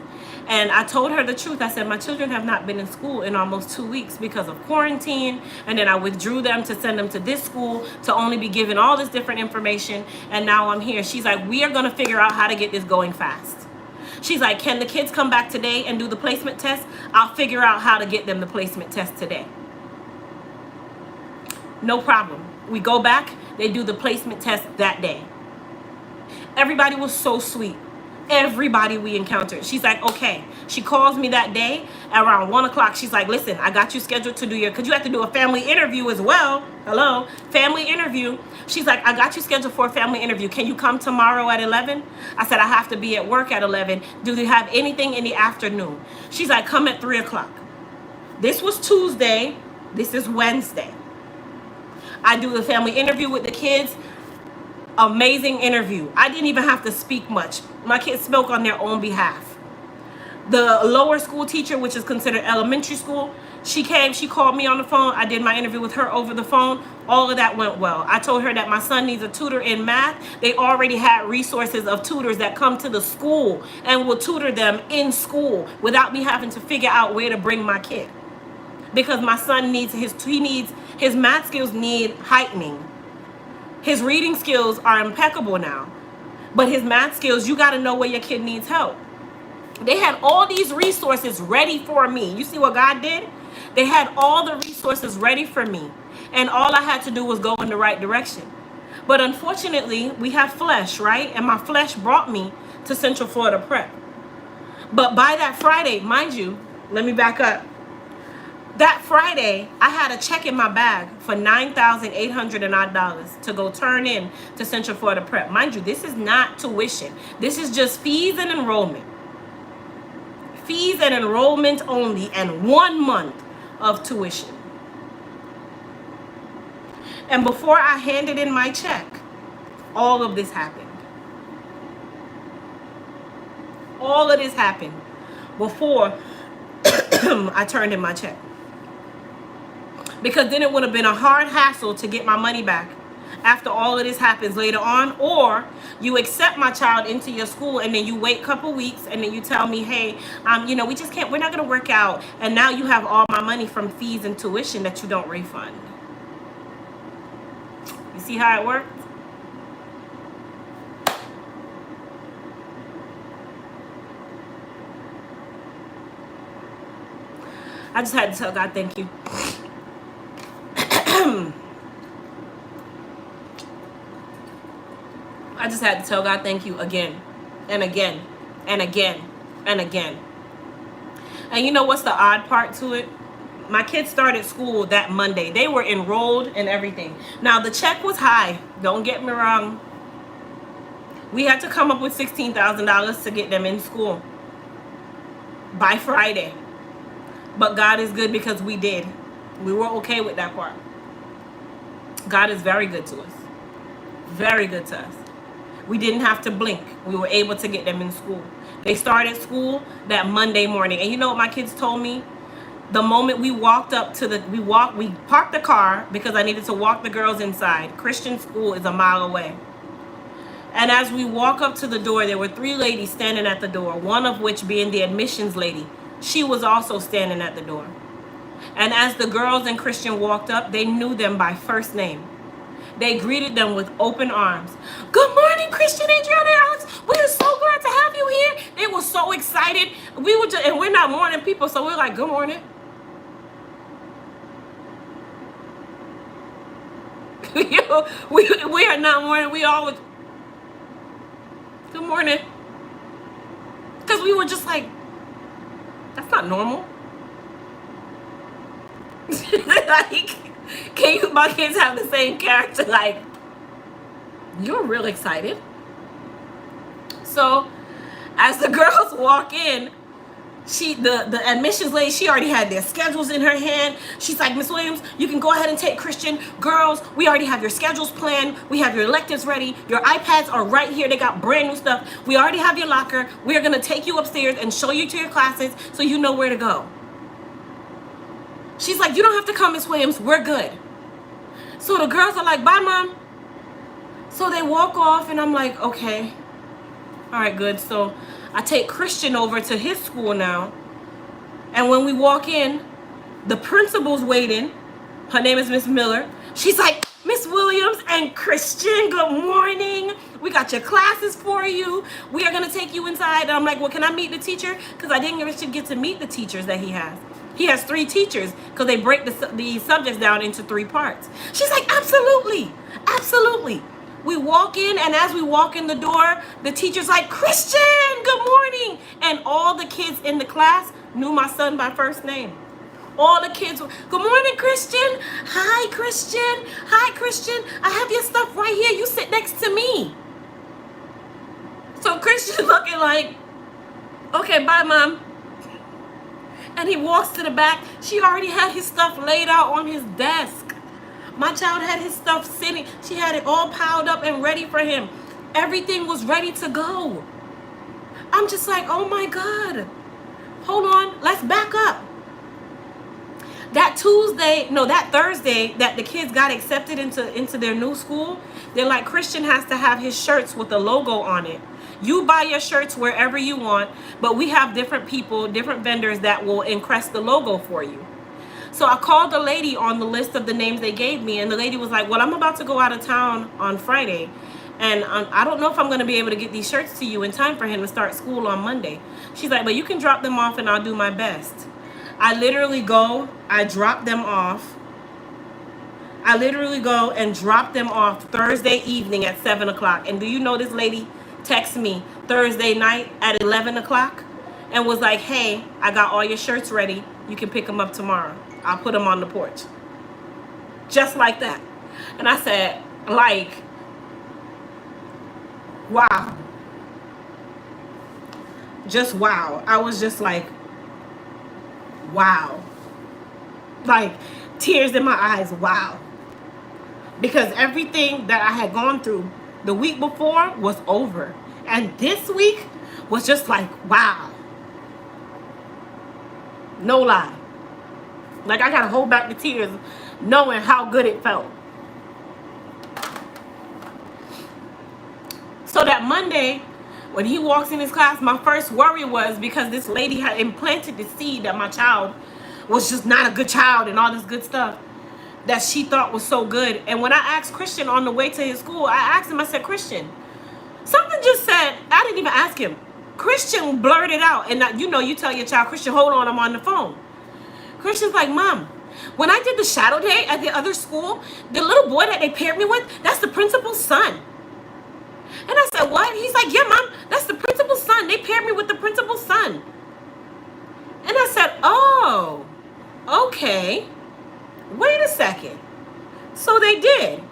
A: And I told her the truth. I said, my children have not been in school in almost 2 weeks because of quarantine. And then I withdrew them to send them to this school to only be given all this different information. And now I'm here. She's like, we are going to figure out how to get this going fast. She's like, can the kids come back today and do the placement test? I'll figure out how to get them the placement test today. No problem. We go back. They do the placement test that day. Everybody was so sweet. Everybody we encountered. She's like, okay. She calls me that day around 1 o'clock. She's like, listen, I got you scheduled to do your, because you have to do a family interview as well. Hello, family interview. She's like, I got you scheduled for a family interview. Can you come tomorrow at 11? I said, I have to be at work at 11. Do you have anything in the afternoon? She's like, come at 3 o'clock. This was Tuesday. This is Wednesday. I do the family interview with the kids. Amazing interview. I didn't even have to speak much. My kids spoke on their own behalf. The lower school teacher, which is considered elementary school, she came, she called me on the phone. I did my interview with her over the phone. All of that went well. I told her that my son needs a tutor in math. They already had resources of tutors that come to the school and will tutor them in school without me having to figure out where to bring my kid. Because my son needs his math skills need heightening. His reading skills are impeccable now. But his math skills, you got to know where your kid needs help. They had all these resources ready for me. You see what God did? They had all the resources ready for me. And all I had to do was go in the right direction. But unfortunately, we have flesh, right? And my flesh brought me to Central Florida Prep. But by that Friday, mind you, let me back up. That Friday, I had a check in my bag for $9,800 odd to go turn in to Central Florida Prep. Mind you, this is not tuition. This is just fees and enrollment. Fees and enrollment only, and 1 month of tuition. And before I handed in my check, all of this happened. All of this happened before I turned in my check. Because then it would have been a hard hassle to get my money back after all of this happens later on. Or you accept my child into your school and then you wait a couple weeks and then you tell me, hey, we just can't, we're not going to work out. And now you have all my money from fees and tuition that you don't refund. You see how it works? I just had to tell God thank you. I just had to tell God thank you again and again and again and again. And you know what's the odd part to it? My kids started school that Monday. They were enrolled and everything. Now the check was high. Don't get me wrong. We had to come up with $16,000 to get them in school by Friday. But God is good because we did. We were okay with that part. God is very good to us. Very good to us. We didn't have to blink. We were able to get them in school. They started school that Monday morning. And you know what my kids told me? The moment we walked up to we parked the car because I needed to walk the girls inside. Christian school is a mile away. And as we walk up to the door, there were 3 ladies standing at the door, one of which being the admissions lady. She was also standing at the door. And as the girls and Christian walked up, they knew them by first name. They greeted them with open arms. Good morning, Christian, Adriana, and Alex. We are so glad to have you here. They were so excited. We were just, and we're not morning people, so we're like, good morning. we are not morning. We always, good morning. Because we were just like, that's not normal. Like, my kids have the same character? Like, you're real excited. So, as the girls walk in, the admissions lady, she already had their schedules in her hand. She's like, Miss Williams, you can go ahead and take Christian. Girls, we already have your schedules planned. We have your electives ready. Your iPads are right here. They got brand new stuff. We already have your locker. We're going to take you upstairs and show you to your classes so you know where to go. She's like, you don't have to come, Miss Williams. We're good. So the girls are like, bye, Mom. So they walk off, and I'm like, okay. All right, good. So I take Christian over to his school now. And when we walk in, the principal's waiting. Her name is Miss Miller. She's like, Miss Williams and Christian, good morning. We got your classes for you. We are going to take you inside. And I'm like, well, can I meet the teacher? Because I didn't get to meet the teachers that he has. He has 3 teachers because they break the subjects down into 3 parts. She's like, absolutely, absolutely. We walk in, and as we walk in the door, the teacher's like, Christian, good morning. And all the kids in the class knew my son by first name. All the kids were, good morning, Christian. Hi, Christian. Hi, Christian. I have your stuff right here. You sit next to me. So Christian looking like, okay, bye, Mom. And he walks to the back. She already had his stuff laid out on his desk. My child had his stuff sitting. She had it all piled up and ready for him. Everything was ready to go. I'm just like, oh my God. Hold on. Let's back up. That Thursday that the kids got accepted into their new school, they're like, Christian has to have his shirts with the logo on it. You buy your shirts wherever you want, but we have different people, different vendors that will encrust the logo for you. So I called the lady on the list of the names they gave me, and the lady was like, well, I'm about to go out of town on Friday, and I don't know if I'm going to be able to get these shirts to you in time for him to start school on Monday. She's like, but you can drop them off and I'll do my best. I literally go and drop them off Thursday evening at 7 o'clock. And do you know this lady texted me Thursday night at 11 o'clock and was like, hey, I got all your shirts ready. You can pick them up tomorrow. I'll put them on the porch. Just like that. And I said, like, wow. Just wow. I was just like, wow. Like, tears in my eyes, wow. Because everything that I had gone through the week before was over. And this week was just like, wow. No lie. Like, I gotta hold back the tears knowing how good it felt. So that Monday, when he walks in his class, my first worry was because this lady had implanted the seed that my child was just not a good child and all this good stuff that she thought was so good. And when I asked Christian on the way to his school, I asked him, I said, Christian, something just said, I didn't even ask him. Christian blurted out, and you tell your child, Christian, hold on, I'm on the phone. Christian's like, Mom, when I did the shadow day at the other school, the little boy that they paired me with, that's the principal's son. And I said, what? He's like, yeah, Mom, that's the principal's son. They paired me with the principal's son. And I said, oh, okay. Wait a second. So they did.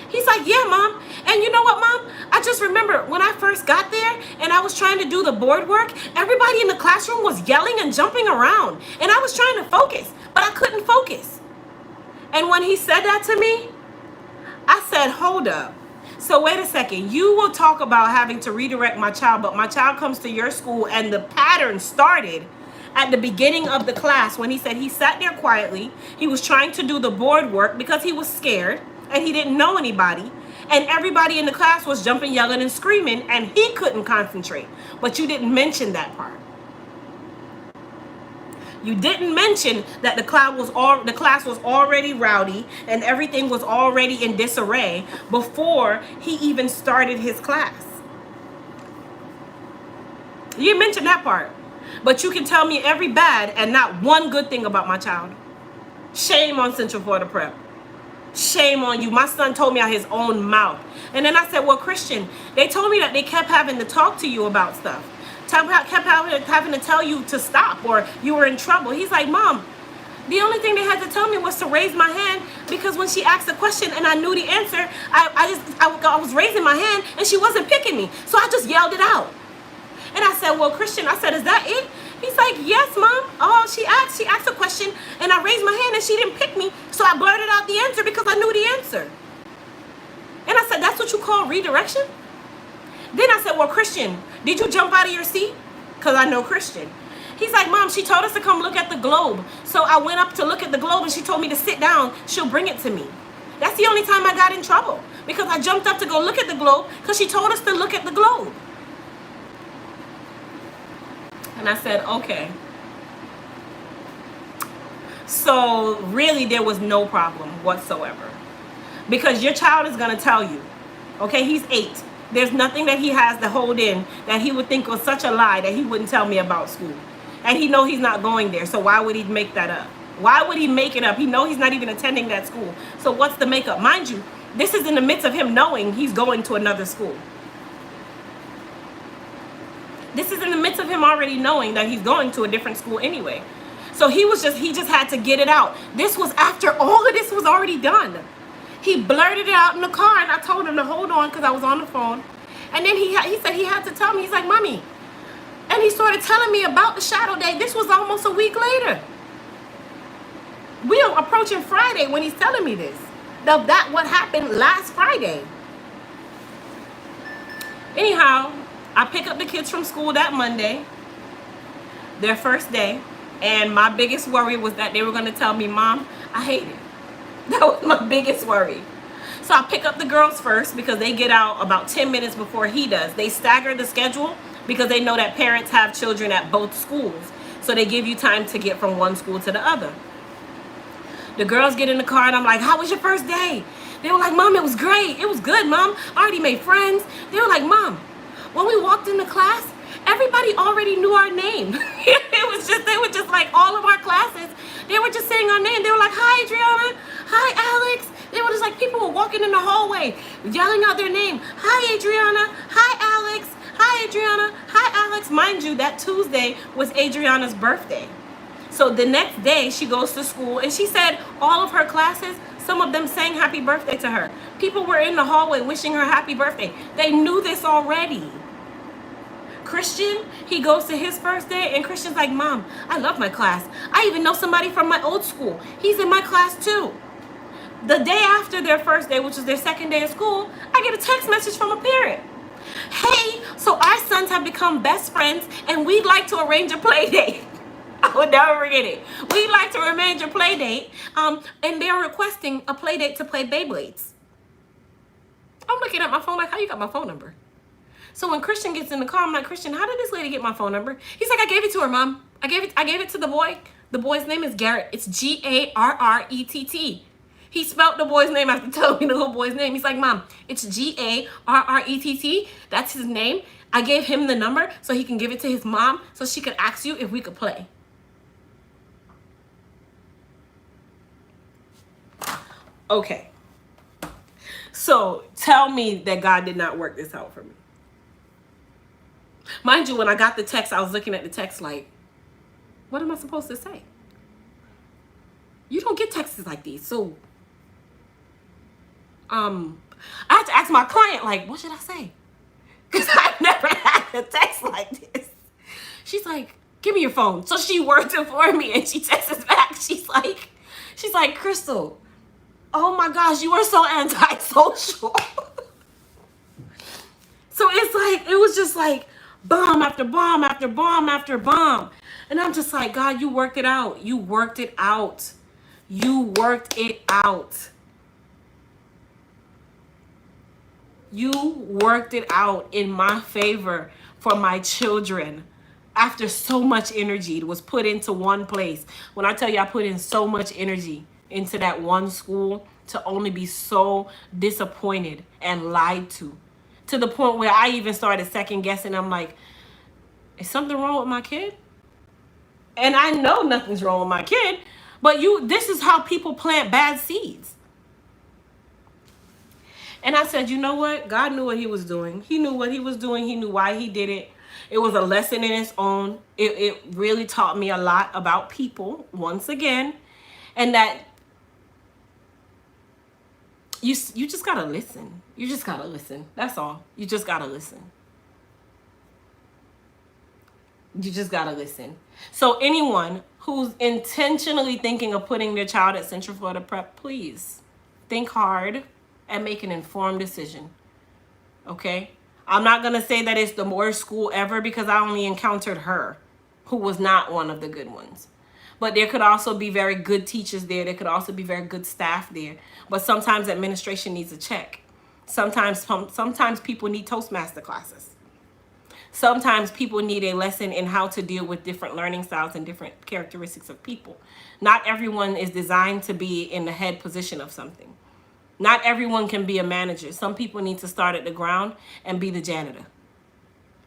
A: He's like, yeah, Mom. And you know what, Mom? I just remember when I first got there and I was trying to do the board work, everybody in the classroom was yelling and jumping around. And I was trying to focus, but I couldn't focus. And when he said that to me, I said, hold up. So wait a second. You will talk about having to redirect my child, but my child comes to your school and the pattern started at the beginning of the class when he said he sat there quietly. He was trying to do the board work because he was scared and he didn't know anybody. And everybody in the class was jumping, yelling, and screaming, and he couldn't concentrate. But you didn't mention that part. You didn't mention that the class was already rowdy and everything was already in disarray before he even started his class. You didn't mention that part. But you can tell me every bad and not one good thing about my child. Shame on Central Florida Prep. Shame on you. My son told me out his own mouth. And then I said, well, Christian, they told me that they kept having to talk to you about stuff. Kept having to tell you to stop or you were in trouble. He's like, Mom, the only thing they had to tell me was to raise my hand because when she asked a question and I knew the answer, I was raising my hand and she wasn't picking me. So I just yelled it out. And I said, well, Christian, I said, is that it? He's like, yes, Mom. Oh, she asked a question and I raised my hand and she didn't pick me. So I blurted out the answer because I knew the answer. And I said, that's what you call redirection? Then I said, well, Christian, did you jump out of your seat? Because I know Christian. He's like, Mom, she told us to come look at the globe. So I went up to look at the globe and she told me to sit down. She'll bring it to me. That's the only time I got in trouble because I jumped up to go look at the globe because she told us to look at the globe. And I said, okay. So really there was no problem whatsoever. Because your child is going to tell you, okay, he's 8. There's nothing that he has to hold in that he would think was such a lie that he wouldn't tell me about school. And he know he's not going there, so why would he make that up? Why would he make it up? He know he's not even attending that school. So what's the makeup? Mind you, this is in the midst of him knowing he's going to another school. This is in the midst of him already knowing that he's going to a different school anyway. So he just had to get it out. This was after all of this was already done. He blurted it out in the car, and I told him to hold on because I was on the phone. And then he said he had to tell me. He's like, Mommy. And he started telling me about the shadow day. This was almost a week later. We are approaching Friday when he's telling me this. That what happened last Friday. Anyhow, I pick up the kids from school that Monday, their first day. And my biggest worry was that they were going to tell me, Mom, I hate it. That was my biggest worry. So I pick up the girls first because they get out about 10 minutes before he does. They stagger the schedule because they know that parents have children at both schools. So they give you time to get from one school to the other. The girls get in the car and I'm like, how was your first day? They were like, Mom, it was great. It was good, Mom. I already made friends. They were like, Mom, when we walked into class, everybody already knew our name. They were just like all of our classes. They were just saying our name. They were like, hi, Adriana. Hi, Alex. They were just like, people were walking in the hallway, yelling out their name. Hi, Adriana. Hi, Alex. Hi, Adriana. Hi, Alex. Mind you, that Tuesday was Adriana's birthday. So the next day she goes to school and she said all of her classes, some of them sang happy birthday to her. People were in the hallway wishing her happy birthday. They knew this already. Christian, he goes to his first day and Christian's like, Mom, I love my class. I even know somebody from my old school. He's in my class too. The day after their first day, which is their second day of school, I get a text message from a parent. Hey, so our sons have become best friends and we'd like to arrange a play date. I would never forget it. We'd like to arrange a play date, and they're requesting a play date to play Beyblades. I'm looking at my phone like, how you got my phone number? So when Christian gets in the car, I'm like, Christian, how did this lady get my phone number? He's like, I gave it to her, Mom. I gave it to the boy. The boy's name is Garrett. It's Garrett. He spelled the boy's name after telling me the little boy's name. He's like, Mom, it's Garrett. That's his name. I gave him the number so he can give it to his mom so she could ask you if we could play. Okay. So tell me that God did not work this out for me. Mind you, when I got the text, I was looking at the text like, what am I supposed to say? You don't get texts like these. So I had to ask my client, like, what should I say? Because I've never had a text like this. She's like, give me your phone. So she worked it for me and she texts back. She's like, Crystal, oh my gosh, you are so antisocial. So it's like, it was just like bomb after bomb after bomb after bomb. And I'm just like, God, you worked it out. You worked it out. You worked it out. You worked it out in my favor for my children. After so much energy was put into one place. When I tell you I put in so much energy into that one school, to only be so disappointed and lied to the point where I even started second guessing. I'm like, is something wrong with my kid? And I know nothing's wrong with my kid, but this is how people plant bad seeds. And I said, you know what? God knew what he was doing. He knew what he was doing. He knew why he did it. It was a lesson in its own. It really taught me a lot about people, once again. And that you just got to listen. You just got to listen. That's all. You just got to listen. You just got to listen. So anyone who's intentionally thinking of putting their child at Central Florida Prep, please think hard and make an informed decision. Okay? I'm not going to say that it's the worst school ever because I only encountered her, who was not one of the good ones. But there could also be very good teachers there. There could also be very good staff there. But sometimes administration needs a check. Sometimes people need Toastmaster classes. Sometimes people need a lesson in how to deal with different learning styles and different characteristics of people. Not everyone is designed to be in the head position of something. Not everyone can be a manager. Some people need to start at the ground and be the janitor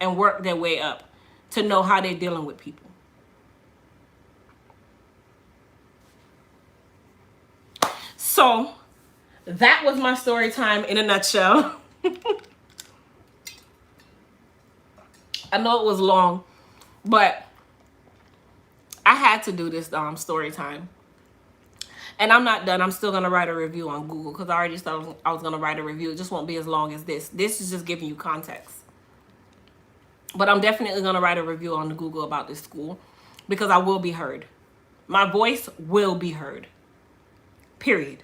A: and work their way up to know how they're dealing with people. So that was my story time in a nutshell. I know it was long, but I had to do this story time. And I'm not done. I'm still going to write a review on Google because I already thought I was going to write a review. It just won't be as long as this. This is just giving you context. But I'm definitely going to write a review on Google about this school because I will be heard. My voice will be heard. Period.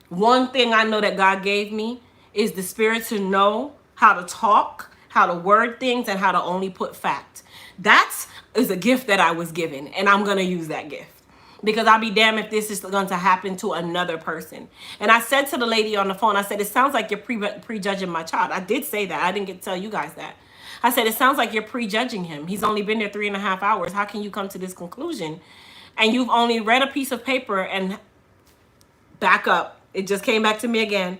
A: One thing I know that God gave me is the spirit to know how to talk, how to word things, and how to only put fact. That is a gift that I was given, and I'm going to use that gift. Because I'll be damned if this is going to happen to another person. And I said to the lady on the phone, I said, it sounds like you're prejudging my child. I did say that. I didn't get to tell you guys that. I said, it sounds like you're prejudging him. He's only been there 3.5 hours. How can you come to this conclusion? And you've only read a piece of paper and back up. It just came back to me again.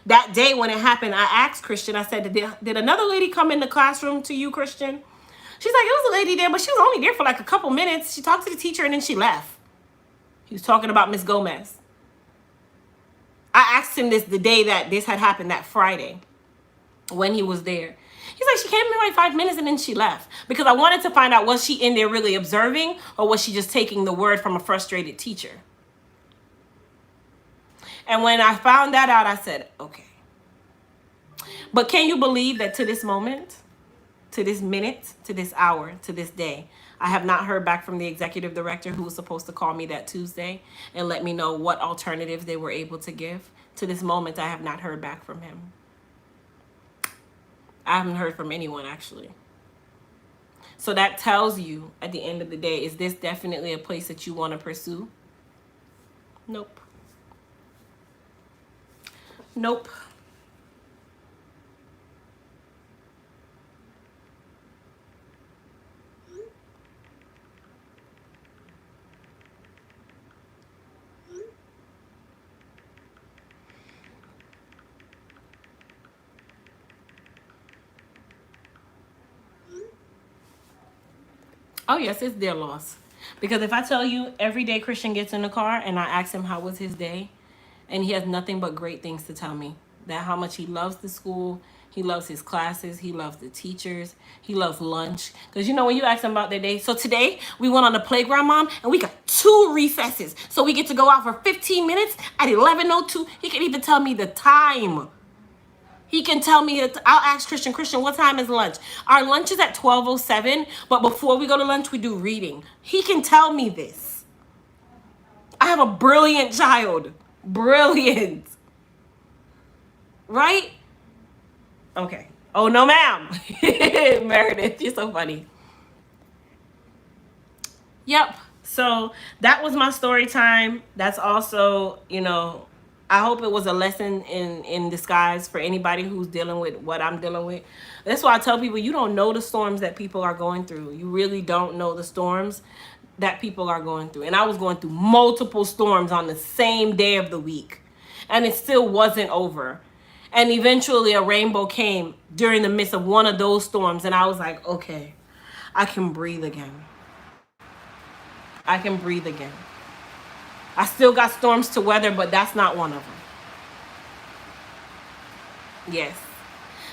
A: That day when it happened, I asked Christian, I said, did another lady come in the classroom to you, Christian? She's like, it was a lady there, but she was only there for like a couple minutes. She talked to the teacher and then she left. He was talking about Miss Gomez. I asked him this the day that this had happened, that Friday, when he was there. He's like, she came in like 5 minutes and then she left. Because I wanted to find out, was she in there really observing or was she just taking the word from a frustrated teacher? And when I found that out, I said, okay. But can you believe that to this moment, to this minute, to this hour, to this day, I have not heard back from the executive director who was supposed to call me that Tuesday and let me know what alternatives they were able to give. To this moment, I have not heard back from him. I haven't heard from anyone, actually. So that tells you, at the end of the day, is this definitely a place that you want to pursue? Nope. Nope. Oh, yes, it's their loss. Because if I tell you every day Christian gets in the car and I ask him how was his day, and he has nothing but great things to tell me. That how much he loves the school, he loves his classes, he loves the teachers, he loves lunch. Because you know when you ask him about their day, so today we went on the playground, Mom, and we got 2 recesses. So we get to go out for 15 minutes at 11:02. He can even tell me the time. He can tell me, I'll ask Christian, what time is lunch? Our lunch is at 12:07, but before we go to lunch, we do reading. He can tell me this. I have a brilliant child. Brilliant. Right? Okay. Oh, no, ma'am. Meredith, you're so funny. Yep. So that was my story time. That's also, I hope it was a lesson in disguise for anybody who's dealing with what I'm dealing with. That's why I tell people, you don't know the storms that people are going through. You really don't know the storms that people are going through. And I was going through multiple storms on the same day of the week. And it still wasn't over. And eventually a rainbow came during the midst of one of those storms. And I was like, okay, I can breathe again. I can breathe again. I still got storms to weather, but that's not one of them. Yes.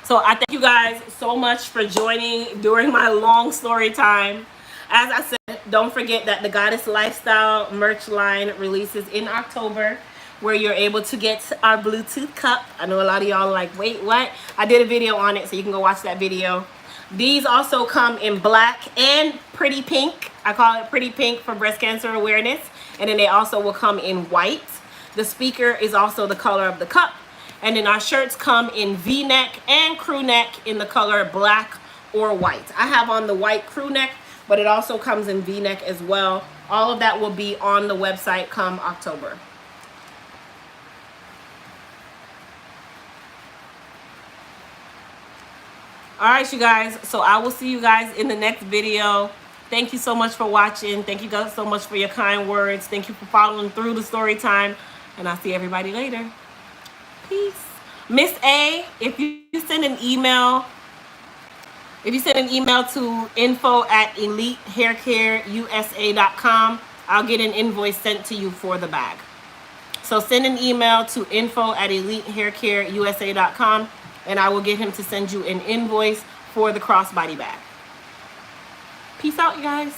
A: So I thank you guys so much for joining during my long story time. As I said, don't forget that the Goddess Lifestyle merch line releases in October, where you're able to get our Bluetooth cup. I know a lot of y'all are like, wait, what? I did a video on it, so you can go watch that video. These also come in black and pretty pink. I call it pretty pink for breast cancer awareness. And then they also will come in white. The speaker is also the color of the cup. And then our shirts come in V-neck and crew neck in the color black or white. I have on the white crew neck, but it also comes in V-neck as well. All of that will be on the website come October. All right, you guys. So I will see you guys in the next video. Thank you so much for watching. Thank you guys so much for your kind words. Thank you for following through the story time. And I'll see everybody later. Peace. Miss A, if you send an email, to info@elitehaircareusa.com, I'll get an invoice sent to you for the bag. So send an email to info@elitehaircareusa.com, and I will get him to send you an invoice for the crossbody bag. Peace out, you guys.